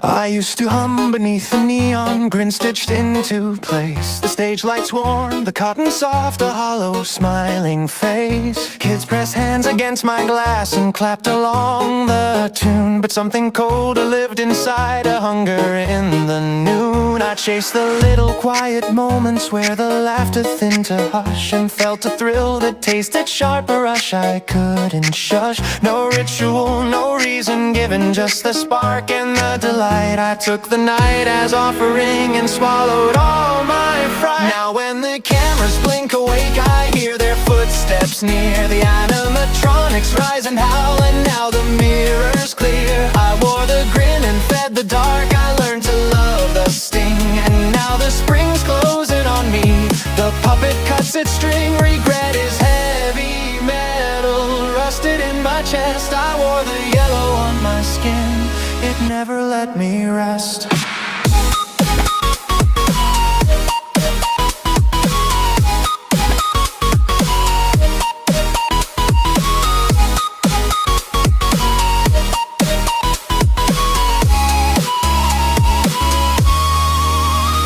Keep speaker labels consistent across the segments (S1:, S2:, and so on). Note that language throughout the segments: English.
S1: I used to hum beneath the neon grin stitched into place. The stage lights warm, the cotton soft, a hollow smiling face. Kids pressed hands against my glass and clapped along the tune. But something colder lived inside, a hunger in the noon. I chased the little quiet moments where the laughter thinned to hush, and felt a thrill that tasted sharp, a rush I couldn't shush. No ritual, no reason given, just the spark and the delight. I took the night as offering and swallowed all my fright. Now when the cameras blink awake, I hear their footsteps near. The animatronics rise and howl, and now the mirror's clear. I wore the grin and fed the dark, I learned to love the sting. And now the spring's closing on me, the puppet cuts its string. Regret is heavy metal, rusted in my chest. I wore the yellow on my skin, it never let me rest.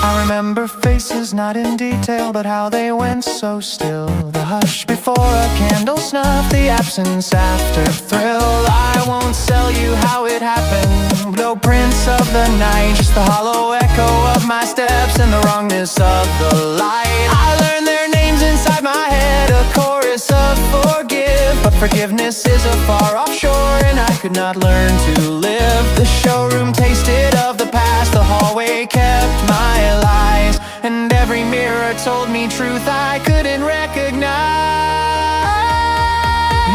S1: I remember faces not in detail, but how they went so still. The hush before a candle snuff, the absence after thrill. I won't sell you how it happened, no prints of the night, just the hollow echo of my steps and the wrongness of the light. I learned their names inside my head, a chorus of forgive. But forgiveness is a far off shore, and I could not learn to live. The showroom tasted of the past, the hallway kept my lies, and every mirror told me truth I couldn't recognize.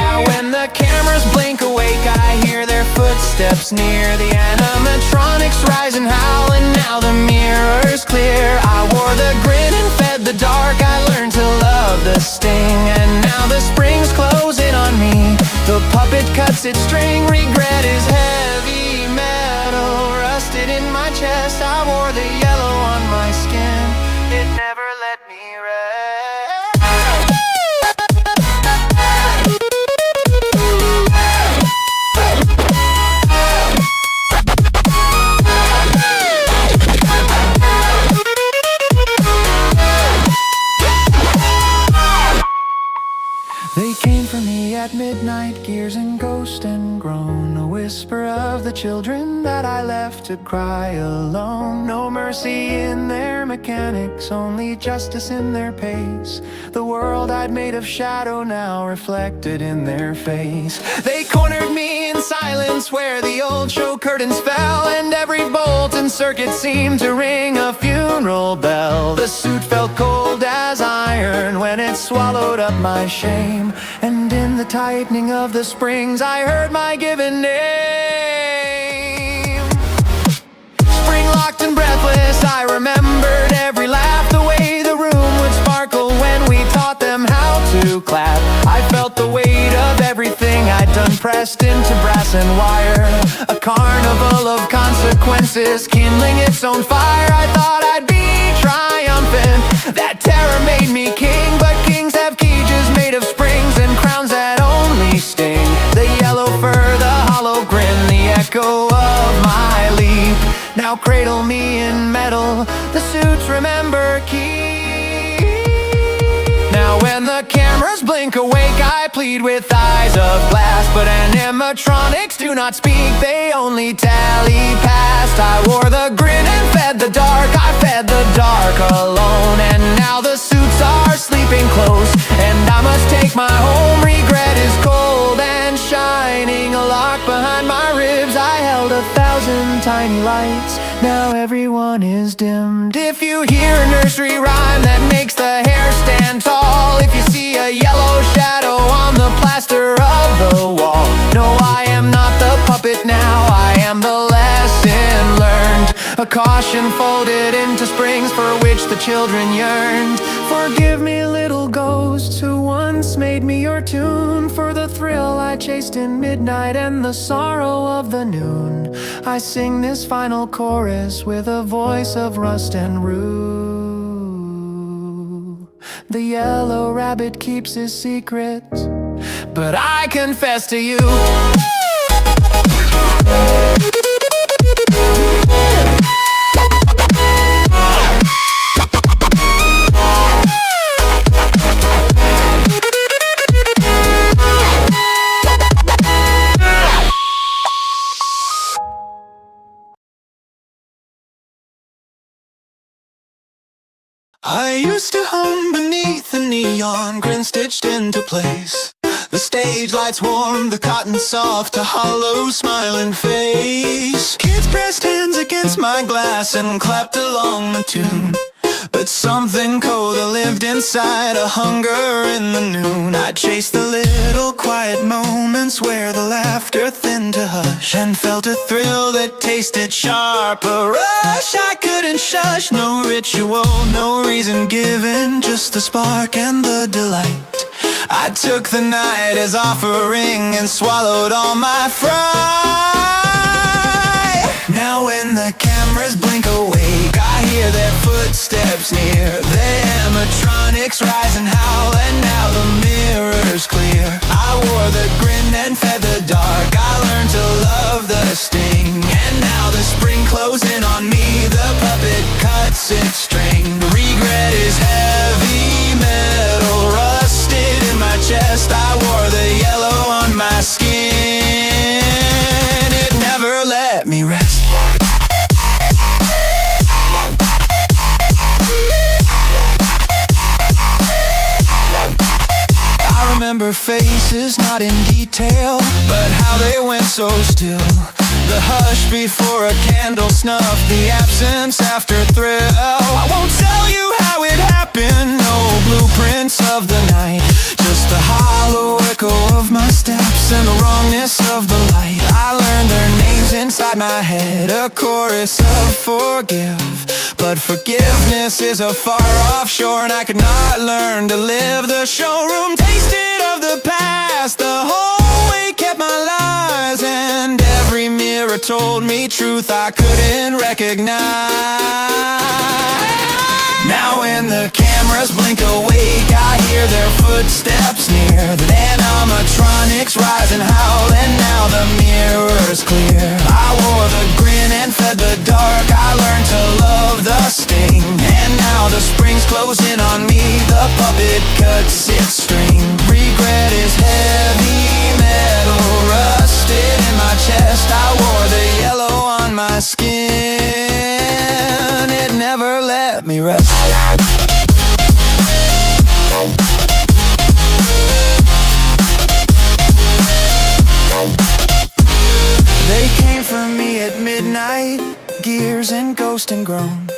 S1: Now when the cameras blink awake, I hear their footsteps near. The animatronics rise and howl, and now the mirror's clear. I wore the grin and fed the dark, I learned to love the sting. And now the spring's closing on me, the puppet cuts its string. Regret is heavy metal, rusted in my chest. I wore the yellow on my skin, it never let me rest. They came for me at midnight, gears and ghost and groan, a whisper of the children that I left to cry alone. No mercy in their mechanics, only justice in their pace. The world I'd made of shadow now reflected in their face. They cornered me in silence where the old show curtains fell, and every bolt and circuit seemed to ring a funeral bell. The suit felt cold as iron when it swallowed up my shame, and in the tightening of the springs I heard my given name. Spring locked and breathless, I remembered every laugh, the way the room would sparkle when we taught them how to clap. I felt the weight of everything I'd done pressed into brass and wire, a carnival of consequences kindling its own fire. I thought I'd be triumphant, that terror made me king, but kings have cages made of springs and crowns that only sting. The yellow fur, the hollow grin, the echo of my leap now cradle me in metal, the suits remember keep. Now when the cameras blink awake, I plead with eyes of glass, but animatronics do not speak, they only tally past. I wore the grin and fed the dark, I fed the dark alone, and now the suits are sleeping close, and I must take my home. Regret is cold and shining, a lock behind my ribs. I held 1,000 tiny lights, now everyone is dimmed. If you hear a nursery rhyme that makes the hair stand tall, if you see a yellow shadow on the plaster of the wall, no, I am not the puppet now, I am the lesson learned, a caution folded into springs for which the children yearned. Forgive me, little ghosts who once made me your tune, for the thrill I chased in midnight and the sorrow of the noon. I sing this final chorus with a voice of rust and rue. The yellow rabbit keeps his secret, but I confess to you. I used to hum beneath the neon grin stitched into place. The stage lights warm, the cotton soft, a hollow smiling face. Kids pressed hands against my glass and clapped along the tune. But something colder lived inside, a hunger in the noon. I chased the little quiet moments where the laughter thinned to hush, and felt a thrill that tasted sharp, a rush I couldn't shush. No ritual, no reason given, just the spark and the delight. I took the night as offering and swallowed all my fry. Now when the cameras blink awake, I hear their footsteps near. The animatronics rise and howl, and now the mirror's clear. I wore the grin and fed the dark, I learned to love the sting. And now the spring closing on me, the puppet cuts its string. Regret is heavy metal, rusted in my chest. I wore the yellow on my skin, it never let me rest. I remember faces, not in detail, but how they went so still. The hush before a candle snuff, the absence after thrill. I won't tell you how it happened, no blueprints of the night, just the hollow echo of my steps and the wrongness of the light. I learned their names inside my head, a chorus of forgive. But forgiveness is a far-off shore, and I could not learn to live. The showroom tasted of the past, the hallway kept my lies, and every mirror told me truth I couldn't recognize. Now when the cameras blink awake, I hear their footsteps near. The animatronics rise and howl, and now the mirror's clear. I wore the grin and fed the dark, I learned to love the sting. And now the spring's closing on me, the puppet cuts its string. Regret is heavy metal, rusted in my chest. I wore the yellow on my skin, it never let me rest. They came for me at midnight, gears and ghost and groan,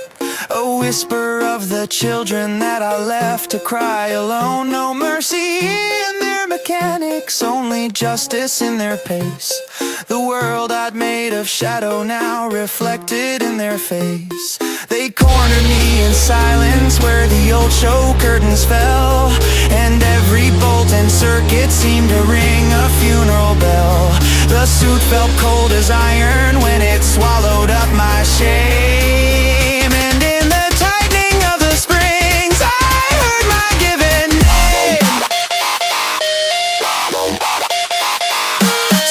S1: a whisper of the children that I left to cry alone. No mercy in their mechanics, only justice in their pace. The world I'd made of shadow now reflected in their face. They cornered me in silence where the old show curtains fell, and every bolt and circuit seemed to ring a funeral bell. The suit felt cold as iron when it swallowed up my shame, and in the tightening of the springs I heard my given name.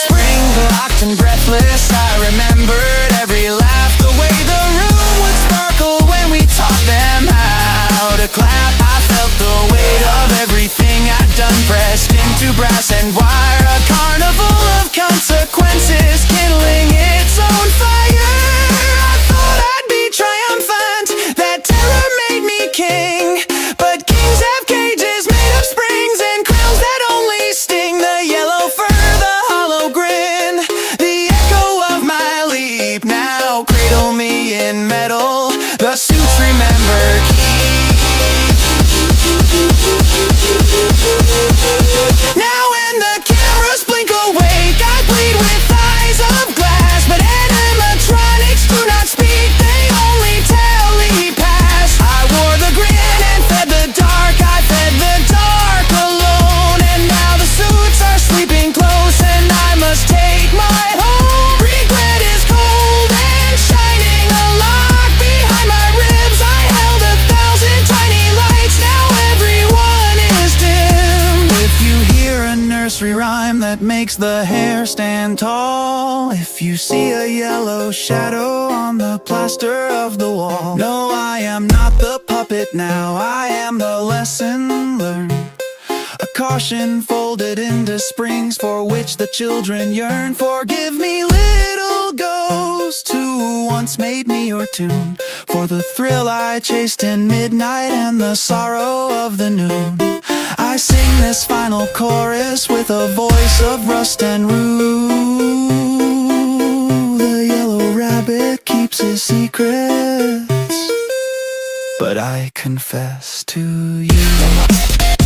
S1: Spring locked and breathless, I remembered every laugh, the way the room would sparkle when we taught them how to clap. I felt the weight of everything I'd done pressed into brass and wire, a carnival of consequences kindling its own fire. I thought I'd be triumphant, that terror made me king, but kings have cages made of springs and crowns that only sting. The yellow fur, the hollow grin, the echo of my leap now cradle me in metal. The suits remember keep. Now when the cameras blink awake, I bleed with eyes of glass, but animatronics do not speak, they only telepass. I wore the grin and fed the dark, I fed the dark alone, and now the suits are sleeping close, and I must take my home. Regret is cold and shining a lock behind my ribs. I held 1,000 tiny lights, now everyone is dim. If you hear a nursery rhyme that makes the hair stand tall, if you see a yellow shadow on the plaster of the wall, no, I am not the puppet now, I am the lesson learned, a caution folded into springs for which the children yearn. Forgive me, little ghost, used to once made me your tune, for the thrill I chased in midnight and the sorrow of the noon. I sing this final chorus with a voice of rust and rue. The yellow rabbit keeps his secrets, but I confess to you.